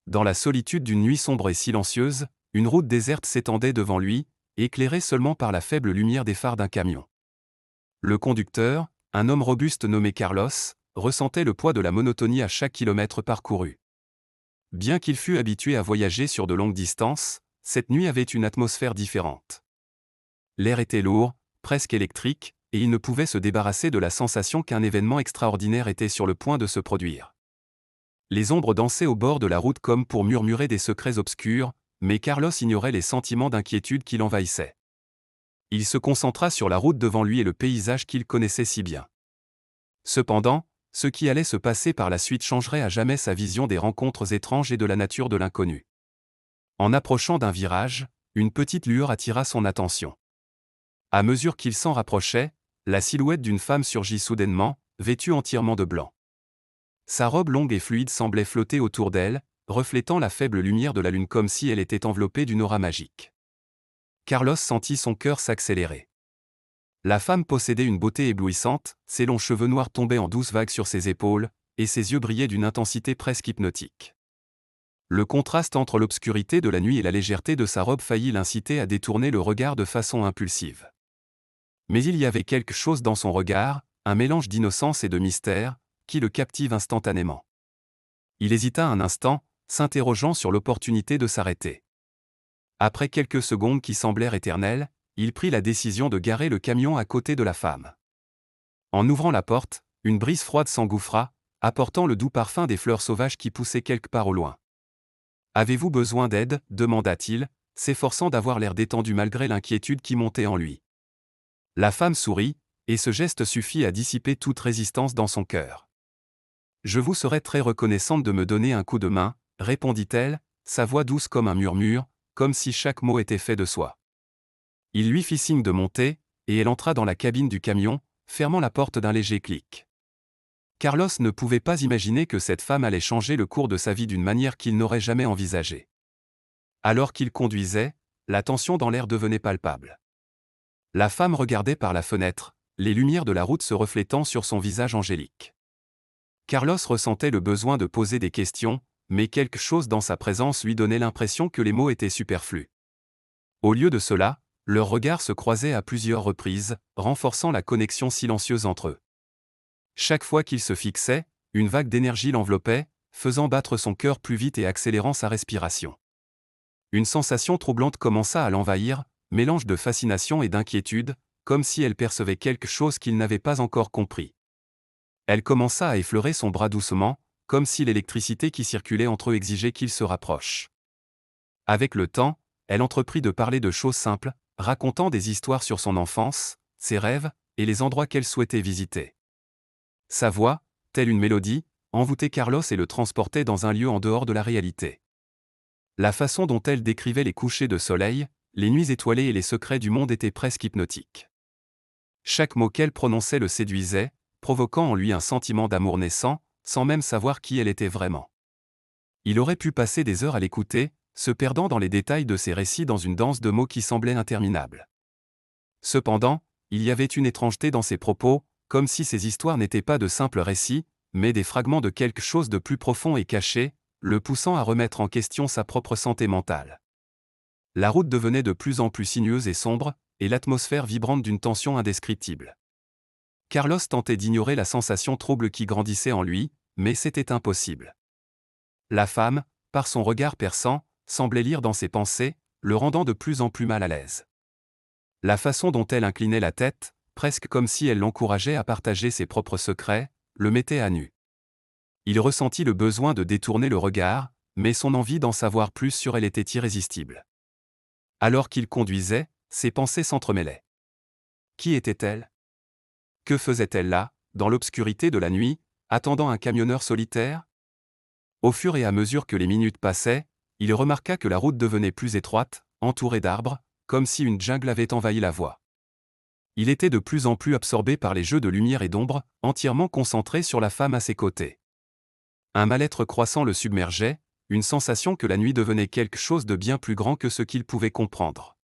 Dans la solitude d'une nuit sombre et silencieuse, une route déserte s'étendait devant lui, éclairée seulement par la faible lumière des phares d'un camion. Le conducteur, un homme robuste nommé Carlos, ressentait le poids de la monotonie à chaque kilomètre parcouru. Bien qu'il fût habitué à voyager sur de longues distances, cette nuit avait une atmosphère différente. L'air était lourd, presque électrique, et il ne pouvait se débarrasser de la sensation qu'un événement extraordinaire était sur le point de se produire. Les ombres dansaient au bord de la route comme pour murmurer des secrets obscurs, mais Carlos ignorait les sentiments d'inquiétude qui l'envahissaient. Il se concentra sur la route devant lui et le paysage qu'il connaissait si bien. Cependant, ce qui allait se passer par la suite changerait à jamais sa vision des rencontres étranges et de la nature de l'inconnu. En approchant d'un virage, une petite lueur attira son attention. À mesure qu'il s'en rapprochait, la silhouette d'une femme surgit soudainement, vêtue entièrement de blanc. Sa robe longue et fluide semblait flotter autour d'elle, reflétant la faible lumière de la lune comme si elle était enveloppée d'une aura magique. Carlos sentit son cœur s'accélérer. La femme possédait une beauté éblouissante, ses longs cheveux noirs tombaient en douces vagues sur ses épaules, et ses yeux brillaient d'une intensité presque hypnotique. Le contraste entre l'obscurité de la nuit et la légèreté de sa robe faillit l'inciter à détourner le regard de façon impulsive. Mais il y avait quelque chose dans son regard, un mélange d'innocence et de mystère, qui le captive instantanément. Il hésita un instant, s'interrogeant sur l'opportunité de s'arrêter. Après quelques secondes qui semblèrent éternelles, il prit la décision de garer le camion à côté de la femme. En ouvrant la porte, une brise froide s'engouffra, apportant le doux parfum des fleurs sauvages qui poussaient quelque part au loin. « Avez-vous besoin d'aide » demanda-t-il, s'efforçant d'avoir l'air détendu malgré l'inquiétude qui montait en lui. La femme sourit, et ce geste suffit à dissiper toute résistance dans son cœur. « Je vous serais très reconnaissante de me donner un coup de main » répondit-elle, sa voix douce comme un murmure, comme si chaque mot était fait de soie. Il lui fit signe de monter, et elle entra dans la cabine du camion, fermant la porte d'un léger clic. Carlos ne pouvait pas imaginer que cette femme allait changer le cours de sa vie d'une manière qu'il n'aurait jamais envisagée. Alors qu'il conduisait, la tension dans l'air devenait palpable. La femme regardait par la fenêtre, les lumières de la route se reflétant sur son visage angélique. Carlos ressentait le besoin de poser des questions, mais quelque chose dans sa présence lui donnait l'impression que les mots étaient superflus. Au lieu de cela, leurs regards se croisaient à plusieurs reprises, renforçant la connexion silencieuse entre eux. Chaque fois qu'il se fixait, une vague d'énergie l'enveloppait, faisant battre son cœur plus vite et accélérant sa respiration. Une sensation troublante commença à l'envahir, mélange de fascination et d'inquiétude, comme si elle percevait quelque chose qu'il n'avait pas encore compris. Elle commença à effleurer son bras doucement, comme si l'électricité qui circulait entre eux exigeait qu'il se rapproche. Avec le temps, elle entreprit de parler de choses simples, racontant des histoires sur son enfance, ses rêves, et les endroits qu'elle souhaitait visiter. Sa voix, telle une mélodie, envoûtait Carlos et le transportait dans un lieu en dehors de la réalité. La façon dont elle décrivait les couchers de soleil, les nuits étoilées et les secrets du monde était presque hypnotique. Chaque mot qu'elle prononçait le séduisait, provoquant en lui un sentiment d'amour naissant, sans même savoir qui elle était vraiment. Il aurait pu passer des heures à l'écouter, se perdant dans les détails de ses récits dans une danse de mots qui semblait interminable. Cependant, il y avait une étrangeté dans ses propos, comme si ces histoires n'étaient pas de simples récits, mais des fragments de quelque chose de plus profond et caché, le poussant à remettre en question sa propre santé mentale. La route devenait de plus en plus sinueuse et sombre, et l'atmosphère vibrante d'une tension indescriptible. Carlos tentait d'ignorer la sensation trouble qui grandissait en lui, mais c'était impossible. La femme, par son regard perçant, semblait lire dans ses pensées, le rendant de plus en plus mal à l'aise. La façon dont elle inclinait la tête, presque comme si elle l'encourageait à partager ses propres secrets, le mettait à nu. Il ressentit le besoin de détourner le regard, mais son envie d'en savoir plus sur elle était irrésistible. Alors qu'il conduisait, ses pensées s'entremêlaient. Qui était-elle? Que faisait-elle là, dans l'obscurité de la nuit, attendant un camionneur solitaire? Au fur et à mesure que les minutes passaient, il remarqua que la route devenait plus étroite, entourée d'arbres, comme si une jungle avait envahi la voie. Il était de plus en plus absorbé par les jeux de lumière et d'ombre, entièrement concentré sur la femme à ses côtés. Un mal-être croissant le submergeait, une sensation que la nuit devenait quelque chose de bien plus grand que ce qu'il pouvait comprendre.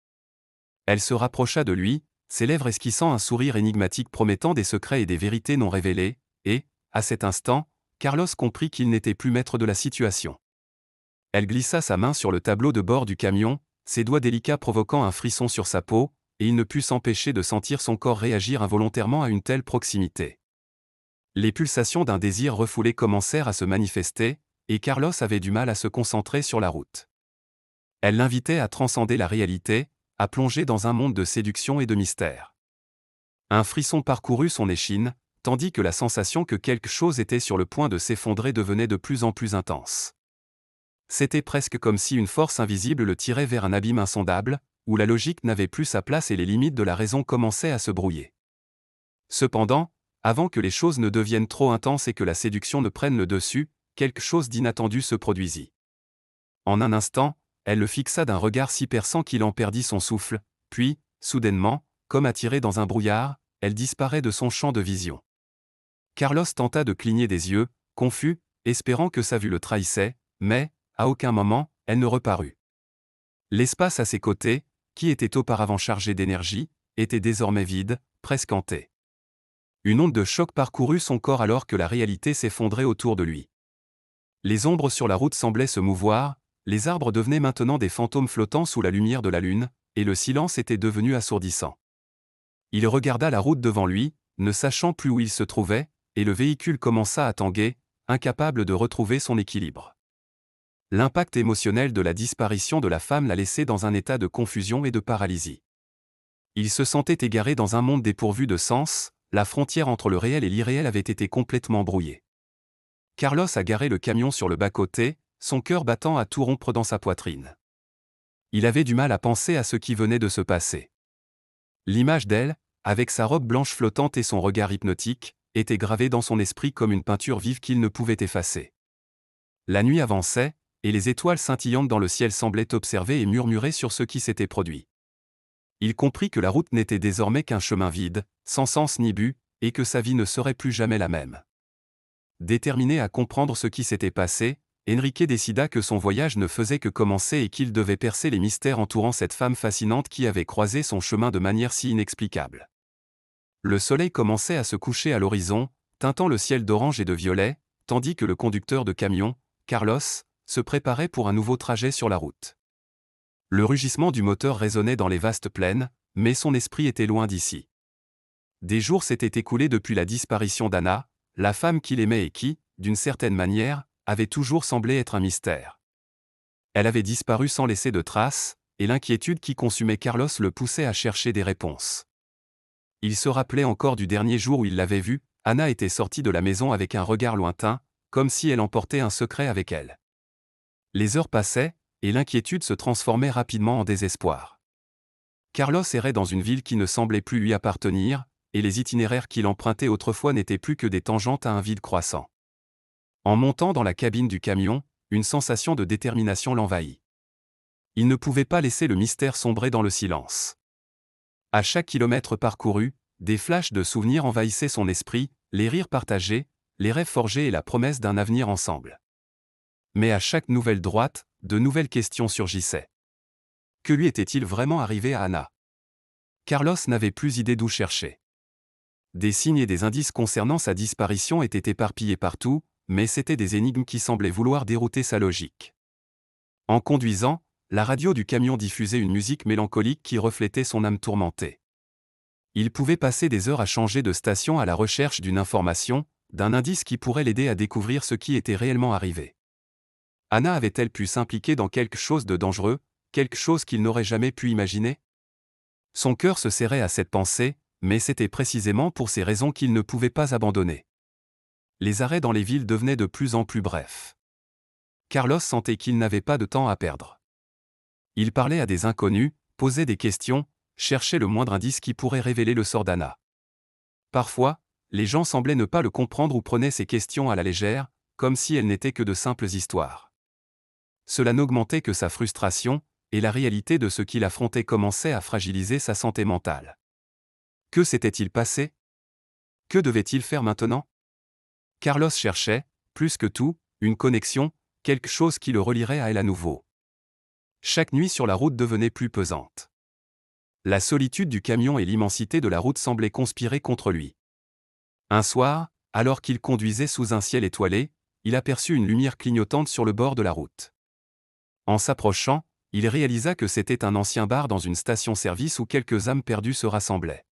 Elle se rapprocha de lui, ses lèvres esquissant un sourire énigmatique promettant des secrets et des vérités non révélées, et, à cet instant, Carlos comprit qu'il n'était plus maître de la situation. Elle glissa sa main sur le tableau de bord du camion, ses doigts délicats provoquant un frisson sur sa peau, et il ne put s'empêcher de sentir son corps réagir involontairement à une telle proximité. Les pulsations d'un désir refoulé commencèrent à se manifester, et Carlos avait du mal à se concentrer sur la route. Elle l'invitait à transcender la réalité, à plonger dans un monde de séduction et de mystère. Un frisson parcourut son échine, tandis que la sensation que quelque chose était sur le point de s'effondrer devenait de plus en plus intense. C'était presque comme si une force invisible le tirait vers un abîme insondable, où la logique n'avait plus sa place et les limites de la raison commençaient à se brouiller. Cependant, avant que les choses ne deviennent trop intenses et que la séduction ne prenne le dessus, quelque chose d'inattendu se produisit. En un instant, elle le fixa d'un regard si perçant qu'il en perdit son souffle, puis, soudainement, comme attirée dans un brouillard, elle disparaît de son champ de vision. Carlos tenta de cligner des yeux, confus, espérant que sa vue le trahissait, mais, à aucun moment, elle ne reparut. L'espace à ses côtés, qui était auparavant chargé d'énergie, était désormais vide, presque hanté. Une onde de choc parcourut son corps alors que la réalité s'effondrait autour de lui. Les ombres sur la route semblaient se mouvoir, les arbres devenaient maintenant des fantômes flottants sous la lumière de la lune, et le silence était devenu assourdissant. Il regarda la route devant lui, ne sachant plus où il se trouvait, et le véhicule commença à tanguer, incapable de retrouver son équilibre. L'impact émotionnel de la disparition de la femme l'a laissé dans un état de confusion et de paralysie. Il se sentait égaré dans un monde dépourvu de sens, la frontière entre le réel et l'irréel avait été complètement brouillée. Carlos a garé le camion sur le bas-côté, son cœur battant à tout rompre dans sa poitrine. Il avait du mal à penser à ce qui venait de se passer. L'image d'elle, avec sa robe blanche flottante et son regard hypnotique, était gravée dans son esprit comme une peinture vive qu'il ne pouvait effacer. La nuit avançait, et les étoiles scintillantes dans le ciel semblaient observer et murmurer sur ce qui s'était produit. Il comprit que la route n'était désormais qu'un chemin vide, sans sens ni but, et que sa vie ne serait plus jamais la même. Déterminé à comprendre ce qui s'était passé, Enrique décida que son voyage ne faisait que commencer et qu'il devait percer les mystères entourant cette femme fascinante qui avait croisé son chemin de manière si inexplicable. Le soleil commençait à se coucher à l'horizon, teintant le ciel d'orange et de violet, tandis que le conducteur de camion, Carlos, se préparait pour un nouveau trajet sur la route. Le rugissement du moteur résonnait dans les vastes plaines, mais son esprit était loin d'ici. Des jours s'étaient écoulés depuis la disparition d'Anna, la femme qu'il aimait et qui, d'une certaine manière, avait toujours semblé être un mystère. Elle avait disparu sans laisser de traces, et l'inquiétude qui consumait Carlos le poussait à chercher des réponses. Il se rappelait encore du dernier jour où il l'avait vue, Anna était sortie de la maison avec un regard lointain, comme si elle emportait un secret avec elle. Les heures passaient, et l'inquiétude se transformait rapidement en désespoir. Carlos errait dans une ville qui ne semblait plus lui appartenir, et les itinéraires qu'il empruntait autrefois n'étaient plus que des tangentes à un vide croissant. En montant dans la cabine du camion, une sensation de détermination l'envahit. Il ne pouvait pas laisser le mystère sombrer dans le silence. À chaque kilomètre parcouru, des flashs de souvenirs envahissaient son esprit, les rires partagés, les rêves forgés et la promesse d'un avenir ensemble. Mais à chaque nouvelle droite, de nouvelles questions surgissaient. Que lui était-il vraiment arrivé à Anna? Carlos n'avait plus idée d'où chercher. Des signes et des indices concernant sa disparition étaient éparpillés partout, mais c'étaient des énigmes qui semblaient vouloir dérouter sa logique. En conduisant, la radio du camion diffusait une musique mélancolique qui reflétait son âme tourmentée. Il pouvait passer des heures à changer de station à la recherche d'une information, d'un indice qui pourrait l'aider à découvrir ce qui était réellement arrivé. Anna avait-elle pu s'impliquer dans quelque chose de dangereux, quelque chose qu'il n'aurait jamais pu imaginer? Son cœur se serrait à cette pensée, mais c'était précisément pour ces raisons qu'il ne pouvait pas abandonner. Les arrêts dans les villes devenaient de plus en plus brefs. Carlos sentait qu'il n'avait pas de temps à perdre. Il parlait à des inconnus, posait des questions, cherchait le moindre indice qui pourrait révéler le sort d'Anna. Parfois, les gens semblaient ne pas le comprendre ou prenaient ces questions à la légère, comme si elles n'étaient que de simples histoires. Cela n'augmentait que sa frustration, et la réalité de ce qu'il affrontait commençait à fragiliser sa santé mentale. Que s'était-il passé? Que devait-il faire maintenant? Carlos cherchait, plus que tout, une connexion, quelque chose qui le relierait à elle à nouveau. Chaque nuit sur la route devenait plus pesante. La solitude du camion et l'immensité de la route semblaient conspirer contre lui. Un soir, alors qu'il conduisait sous un ciel étoilé, il aperçut une lumière clignotante sur le bord de la route. En s'approchant, il réalisa que c'était un ancien bar dans une station-service où quelques âmes perdues se rassemblaient.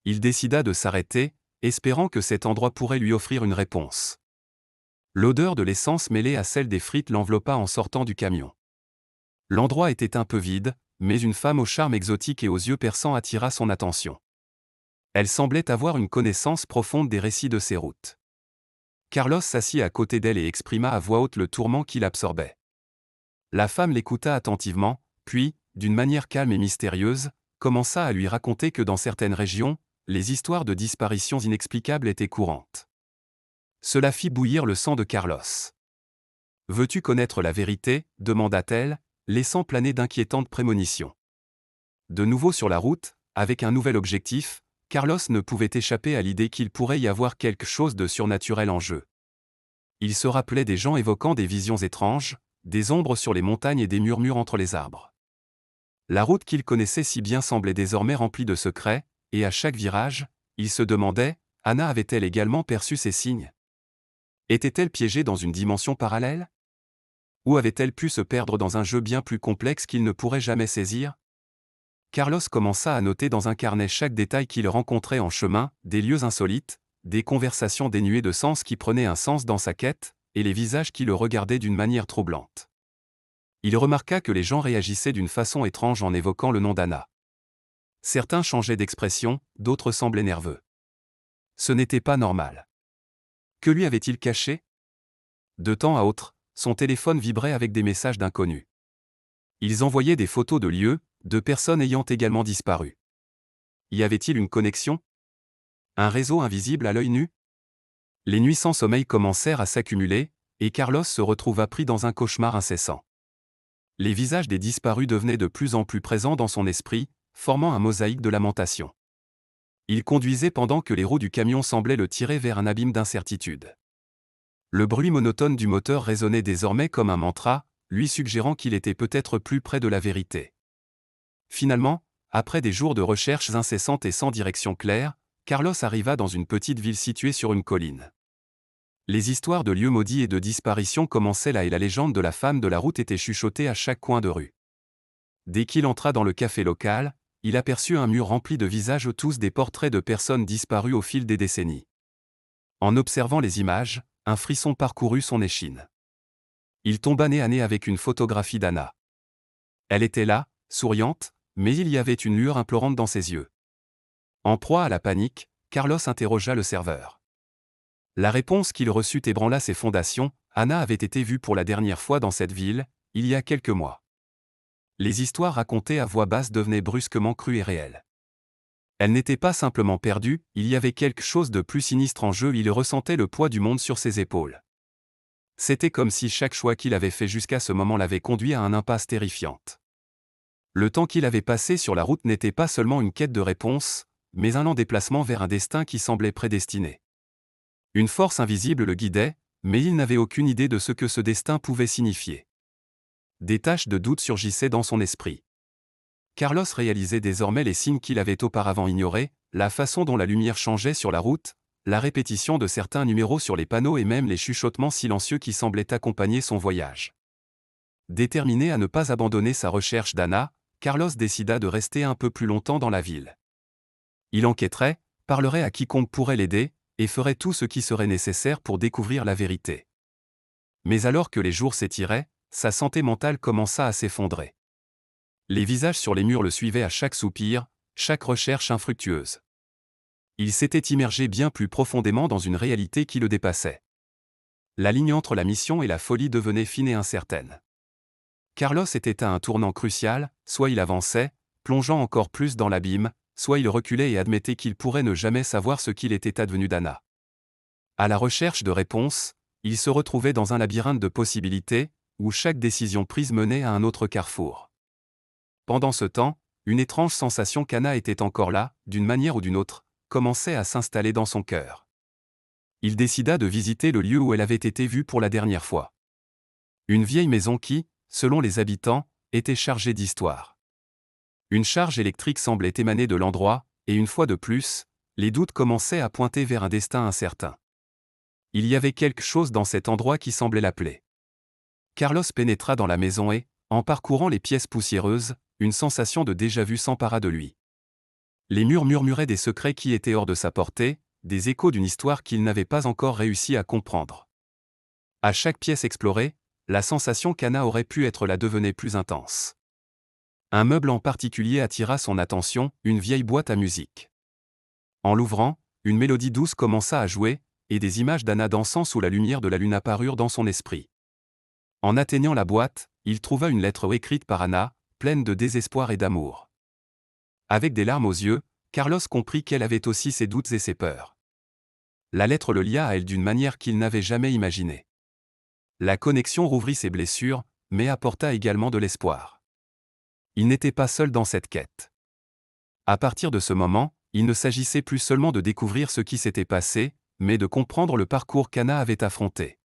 Il décida de s'arrêter, espérant que cet endroit pourrait lui offrir une réponse. L'odeur de l'essence mêlée à celle des frites l'enveloppa en sortant du camion. L'endroit était un peu vide, mais une femme au charme exotique et aux yeux perçants attira son attention. Elle semblait avoir une connaissance profonde des récits de ses routes. Carlos s'assit à côté d'elle et exprima à voix haute le tourment qui l'absorbait. La femme l'écouta attentivement, puis, d'une manière calme et mystérieuse, commença à lui raconter que dans certaines régions, les histoires de disparitions inexplicables étaient courantes. Cela fit bouillir le sang de Carlos. « Veux-tu connaître la vérité ?» demanda-t-elle, laissant planer d'inquiétantes prémonitions. De nouveau sur la route, avec un nouvel objectif, Carlos ne pouvait échapper à l'idée qu'il pourrait y avoir quelque chose de surnaturel en jeu. Il se rappelait des gens évoquant des visions étranges, des ombres sur les montagnes et des murmures entre les arbres. La route qu'il connaissait si bien semblait désormais remplie de secrets, et à chaque virage, il se demandait, Anna avait-elle également perçu ces signes? Était-elle piégée dans une dimension parallèle? Ou avait-elle pu se perdre dans un jeu bien plus complexe qu'il ne pourrait jamais saisir? Carlos commença à noter dans un carnet chaque détail qu'il rencontrait en chemin, des lieux insolites, des conversations dénuées de sens qui prenaient un sens dans sa quête, et les visages qui le regardaient d'une manière troublante. Il remarqua que les gens réagissaient d'une façon étrange en évoquant le nom d'Anna. Certains changeaient d'expression, d'autres semblaient nerveux. Ce n'était pas normal. Que lui avait-il caché? De temps à autre, son téléphone vibrait avec des messages d'inconnus. Ils envoyaient des photos de lieux, de personnes ayant également disparu. Y avait-il une connexion? Un réseau invisible à l'œil nu? Les nuits sans sommeil commencèrent à s'accumuler, et Carlos se retrouva pris dans un cauchemar incessant. Les visages des disparus devenaient de plus en plus présents dans son esprit, formant un mosaïque de lamentations. Il conduisait pendant que les roues du camion semblaient le tirer vers un abîme d'incertitude. Le bruit monotone du moteur résonnait désormais comme un mantra, lui suggérant qu'il était peut-être plus près de la vérité. Finalement, après des jours de recherches incessantes et sans direction claire, Carlos arriva dans une petite ville située sur une colline. Les histoires de lieux maudits et de disparitions commençaient là et la légende de la femme de la route était chuchotée à chaque coin de rue. Dès qu'il entra dans le café local, il aperçut un mur rempli de visages, tous des portraits de personnes disparues au fil des décennies. En observant les images, un frisson parcourut son échine. Il tomba nez à nez avec une photographie d'Anna. Elle était là, souriante, mais il y avait une lueur implorante dans ses yeux. En proie à la panique, Carlos interrogea le serveur. La réponse qu'il reçut ébranla ses fondations. Anna avait été vue pour la dernière fois dans cette ville, il y a quelques mois. Les histoires racontées à voix basse devenaient brusquement crues et réelles. Elle n'était pas simplement perdue, il y avait quelque chose de plus sinistre en jeu, il ressentait le poids du monde sur ses épaules. C'était comme si chaque choix qu'il avait fait jusqu'à ce moment l'avait conduit à une impasse terrifiante. Le temps qu'il avait passé sur la route n'était pas seulement une quête de réponse, mais un lent déplacement vers un destin qui semblait prédestiné. Une force invisible le guidait, mais il n'avait aucune idée de ce que ce destin pouvait signifier. Des taches de doute surgissaient dans son esprit. Carlos réalisait désormais les signes qu'il avait auparavant ignorés, la façon dont la lumière changeait sur la route, la répétition de certains numéros sur les panneaux et même les chuchotements silencieux qui semblaient accompagner son voyage. Déterminé à ne pas abandonner sa recherche d'Anna, Carlos décida de rester un peu plus longtemps dans la ville. Il enquêterait, parlerait à quiconque pourrait l'aider, et ferait tout ce qui serait nécessaire pour découvrir la vérité. Mais alors que les jours s'étiraient, sa santé mentale commença à s'effondrer. Les visages sur les murs le suivaient à chaque soupir, chaque recherche infructueuse. Il s'était immergé bien plus profondément dans une réalité qui le dépassait. La ligne entre la mission et la folie devenait fine et incertaine. Carlos était à un tournant crucial, soit il avançait, plongeant encore plus dans l'abîme, soit il reculait et admettait qu'il pourrait ne jamais savoir ce qu'il était advenu d'Anna. À la recherche de réponses, il se retrouvait dans un labyrinthe de possibilités, où chaque décision prise menait à un autre carrefour. Pendant ce temps, une étrange sensation qu'Anna était encore là, d'une manière ou d'une autre, commençait à s'installer dans son cœur. Il décida de visiter le lieu où elle avait été vue pour la dernière fois. Une vieille maison qui, selon les habitants, était chargée d'histoire. Une charge électrique semblait émaner de l'endroit, et une fois de plus, les doutes commençaient à pointer vers un destin incertain. Il y avait quelque chose dans cet endroit qui semblait l'appeler. Carlos pénétra dans la maison et, en parcourant les pièces poussiéreuses, une sensation de déjà-vu s'empara de lui. Les murs murmuraient des secrets qui étaient hors de sa portée, des échos d'une histoire qu'il n'avait pas encore réussi à comprendre. À chaque pièce explorée, la sensation qu'Anna aurait pu être là devenait plus intense. Un meuble en particulier attira son attention, une vieille boîte à musique. En l'ouvrant, une mélodie douce commença à jouer, et des images d'Anna dansant sous la lumière de la lune apparurent dans son esprit. En atteignant la boîte, il trouva une lettre écrite par Anna, pleine de désespoir et d'amour. Avec des larmes aux yeux, Carlos comprit qu'elle avait aussi ses doutes et ses peurs. La lettre le lia à elle d'une manière qu'il n'avait jamais imaginée. La connexion rouvrit ses blessures, mais apporta également de l'espoir. Il n'était pas seul dans cette quête. À partir de ce moment, il ne s'agissait plus seulement de découvrir ce qui s'était passé, mais de comprendre le parcours qu'Anna avait affronté.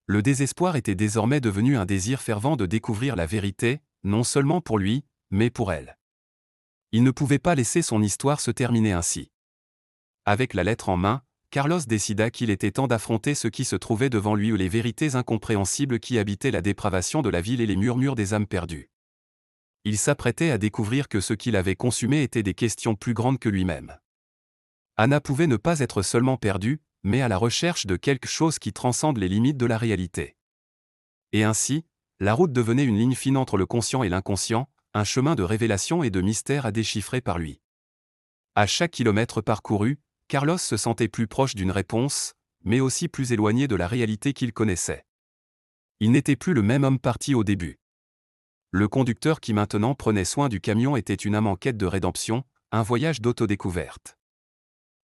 Le désespoir était désormais devenu un désir fervent de découvrir la vérité, non seulement pour lui, mais pour elle. Il ne pouvait pas laisser son histoire se terminer ainsi. Avec la lettre en main, Carlos décida qu'il était temps d'affronter ce qui se trouvait devant lui ou les vérités incompréhensibles qui habitaient la dépravation de la ville et les murmures des âmes perdues. Il s'apprêtait à découvrir que ce qu'il avait consumé était des questions plus grandes que lui-même. Anna pouvait ne pas être seulement perdue, mais à la recherche de quelque chose qui transcende les limites de la réalité. Et ainsi, la route devenait une ligne fine entre le conscient et l'inconscient, un chemin de révélation et de mystère à déchiffrer par lui. À chaque kilomètre parcouru, Carlos se sentait plus proche d'une réponse, mais aussi plus éloigné de la réalité qu'il connaissait. Il n'était plus le même homme parti au début. Le conducteur qui maintenant prenait soin du camion était une âme en quête de rédemption, un voyage d'autodécouverte.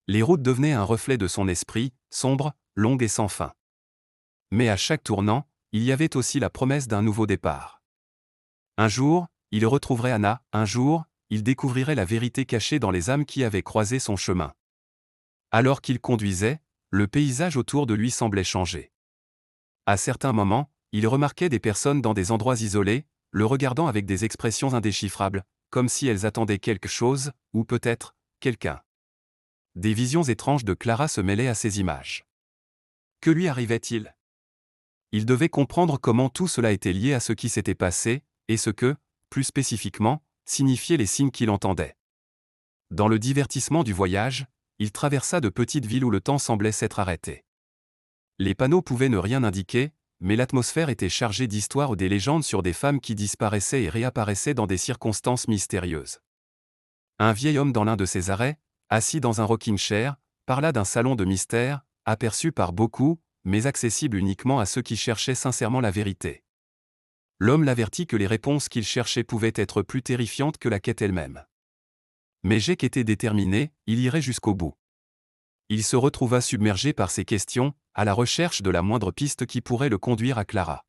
Les routes devenaient un reflet de son esprit, sombre, longue et sans fin. Mais à chaque tournant, il y avait aussi la promesse d'un nouveau départ. Un jour, il retrouverait Anna, un jour, il découvrirait la vérité cachée dans les âmes qui avaient croisé son chemin. Alors qu'il conduisait, le paysage autour de lui semblait changer. À certains moments, il remarquait des personnes dans des endroits isolés, le regardant avec des expressions indéchiffrables, comme si elles attendaient quelque chose, ou peut-être, quelqu'un. Des visions étranges de Clara se mêlaient à ces images. Que lui arrivait-il? Il devait comprendre comment tout cela était lié à ce qui s'était passé, et ce que, plus spécifiquement, signifiaient les signes qu'il entendait. Dans le divertissement du voyage, il traversa de petites villes où le temps semblait s'être arrêté. Les panneaux pouvaient ne rien indiquer, mais l'atmosphère était chargée d'histoires ou des légendes sur des femmes qui disparaissaient et réapparaissaient dans des circonstances mystérieuses. Un vieil homme dans l'un de ses arrêts, assis dans un rocking chair, parla d'un salon de mystère, aperçu par beaucoup, mais accessible uniquement à ceux qui cherchaient sincèrement la vérité. L'homme l'avertit que les réponses qu'il cherchait pouvaient être plus terrifiantes que la quête elle-même. Mais Jake était déterminé, il irait jusqu'au bout. Il se retrouva submergé par ces questions, à la recherche de la moindre piste qui pourrait le conduire à Clara.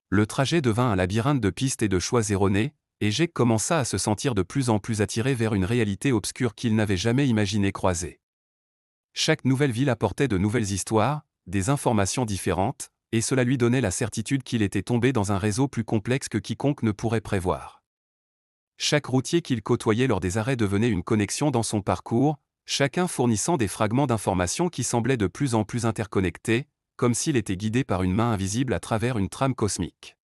Le trajet devint un labyrinthe de pistes et de choix erronés, et Jake commença à se sentir de plus en plus attiré vers une réalité obscure qu'il n'avait jamais imaginé croiser. Chaque nouvelle ville apportait de nouvelles histoires, des informations différentes, et cela lui donnait la certitude qu'il était tombé dans un réseau plus complexe que quiconque ne pourrait prévoir. Chaque routier qu'il côtoyait lors des arrêts devenait une connexion dans son parcours, chacun fournissant des fragments d'informations qui semblaient de plus en plus interconnectés, comme s'il était guidé par une main invisible à travers une trame cosmique.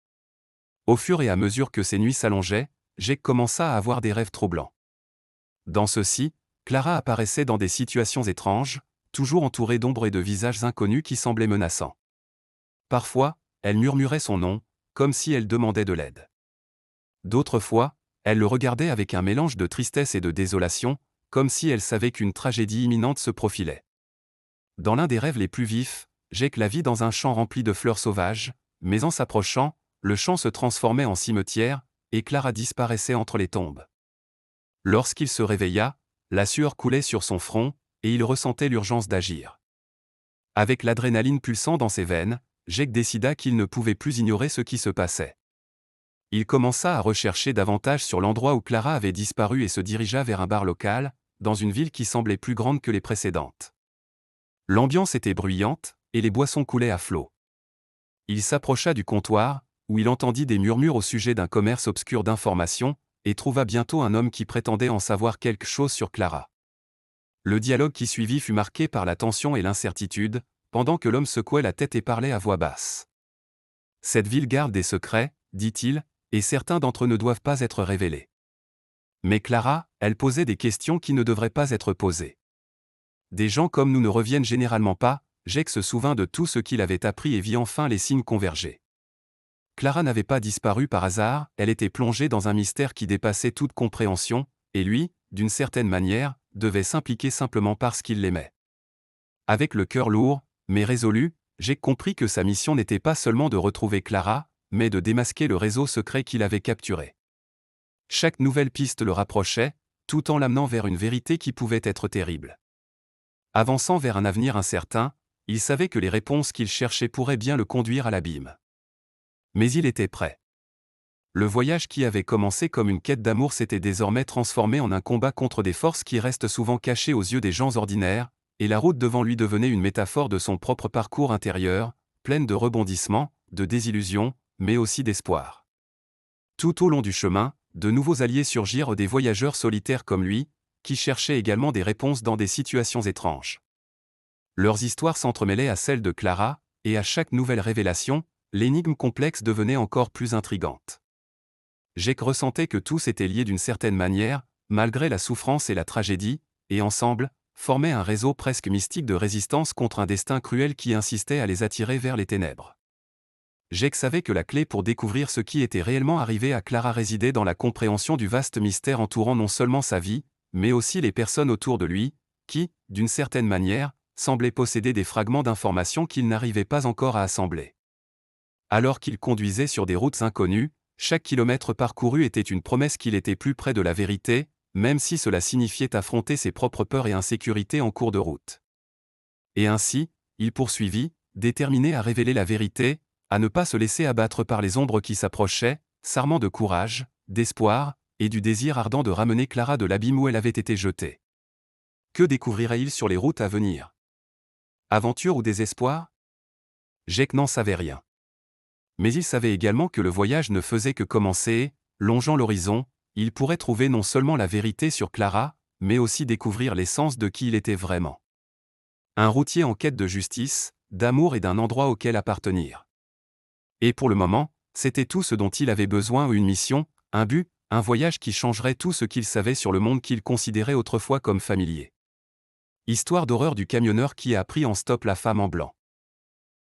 Au fur et à mesure que ses nuits s'allongeaient, Jake commença à avoir des rêves troublants. Dans ceux-ci, Clara apparaissait dans des situations étranges, toujours entourée d'ombres et de visages inconnus qui semblaient menaçants. Parfois, elle murmurait son nom, comme si elle demandait de l'aide. D'autres fois, elle le regardait avec un mélange de tristesse et de désolation, comme si elle savait qu'une tragédie imminente se profilait. Dans l'un des rêves les plus vifs, Jake la vit dans un champ rempli de fleurs sauvages, mais en s'approchant, le champ se transformait en cimetière, et Clara disparaissait entre les tombes. Lorsqu'il se réveilla, la sueur coulait sur son front, et il ressentait l'urgence d'agir. Avec l'adrénaline pulsant dans ses veines, Jake décida qu'il ne pouvait plus ignorer ce qui se passait. Il commença à rechercher davantage sur l'endroit où Clara avait disparu et se dirigea vers un bar local, dans une ville qui semblait plus grande que les précédentes. L'ambiance était bruyante, et les boissons coulaient à flot. Il s'approcha du comptoir, où il entendit des murmures au sujet d'un commerce obscur d'informations, et trouva bientôt un homme qui prétendait en savoir quelque chose sur Clara. Le dialogue qui suivit fut marqué par la tension et l'incertitude, pendant que l'homme secouait la tête et parlait à voix basse. Cette ville garde des secrets, dit-il, et certains d'entre eux ne doivent pas être révélés. Mais Clara, elle posait des questions qui ne devraient pas être posées. Des gens comme nous ne reviennent généralement pas. Jake se souvint de tout ce qu'il avait appris et vit enfin les signes converger. Clara n'avait pas disparu par hasard, elle était plongée dans un mystère qui dépassait toute compréhension, et lui, d'une certaine manière, devait s'impliquer simplement parce qu'il l'aimait. Avec le cœur lourd, mais résolu, Jake comprit que sa mission n'était pas seulement de retrouver Clara, mais de démasquer le réseau secret qu'il avait capturé. Chaque nouvelle piste le rapprochait, tout en l'amenant vers une vérité qui pouvait être terrible. Avançant vers un avenir incertain, il savait que les réponses qu'il cherchait pourraient bien le conduire à l'abîme. Mais il était prêt. Le voyage qui avait commencé comme une quête d'amour s'était désormais transformé en un combat contre des forces qui restent souvent cachées aux yeux des gens ordinaires, et la route devant lui devenait une métaphore de son propre parcours intérieur, pleine de rebondissements, de désillusions, mais aussi d'espoir. Tout au long du chemin, de nouveaux alliés surgirent, des voyageurs solitaires comme lui, qui cherchaient également des réponses dans des situations étranges. Leurs histoires s'entremêlaient à celles de Clara, et à chaque nouvelle révélation, l'énigme complexe devenait encore plus intrigante. Jake ressentait que tous étaient liés d'une certaine manière, malgré la souffrance et la tragédie, et ensemble, formaient un réseau presque mystique de résistance contre un destin cruel qui insistait à les attirer vers les ténèbres. Jake savait que la clé pour découvrir ce qui était réellement arrivé à Clara résidait dans la compréhension du vaste mystère entourant non seulement sa vie, mais aussi les personnes autour de lui, qui, d'une certaine manière, semblaient posséder des fragments d'informations qu'il n'arrivait pas encore à assembler. Alors qu'il conduisait sur des routes inconnues, chaque kilomètre parcouru était une promesse qu'il était plus près de la vérité, même si cela signifiait affronter ses propres peurs et insécurités en cours de route. Et ainsi, il poursuivit, déterminé à révéler la vérité, à ne pas se laisser abattre par les ombres qui s'approchaient, s'armant de courage, d'espoir, et du désir ardent de ramener Clara de l'abîme où elle avait été jetée. Que découvrirait-il sur les routes à venir? Aventure ou désespoir? Jake n'en savait rien. Mais il savait également que le voyage ne faisait que commencer et, longeant l'horizon, il pourrait trouver non seulement la vérité sur Clara, mais aussi découvrir l'essence de qui il était vraiment. Un routier en quête de justice, d'amour et d'un endroit auquel appartenir. Et pour le moment, c'était tout ce dont il avait besoin, une mission, un but, un voyage qui changerait tout ce qu'il savait sur le monde qu'il considérait autrefois comme familier. Histoire d'horreur du camionneur qui a pris en stop la femme en blanc.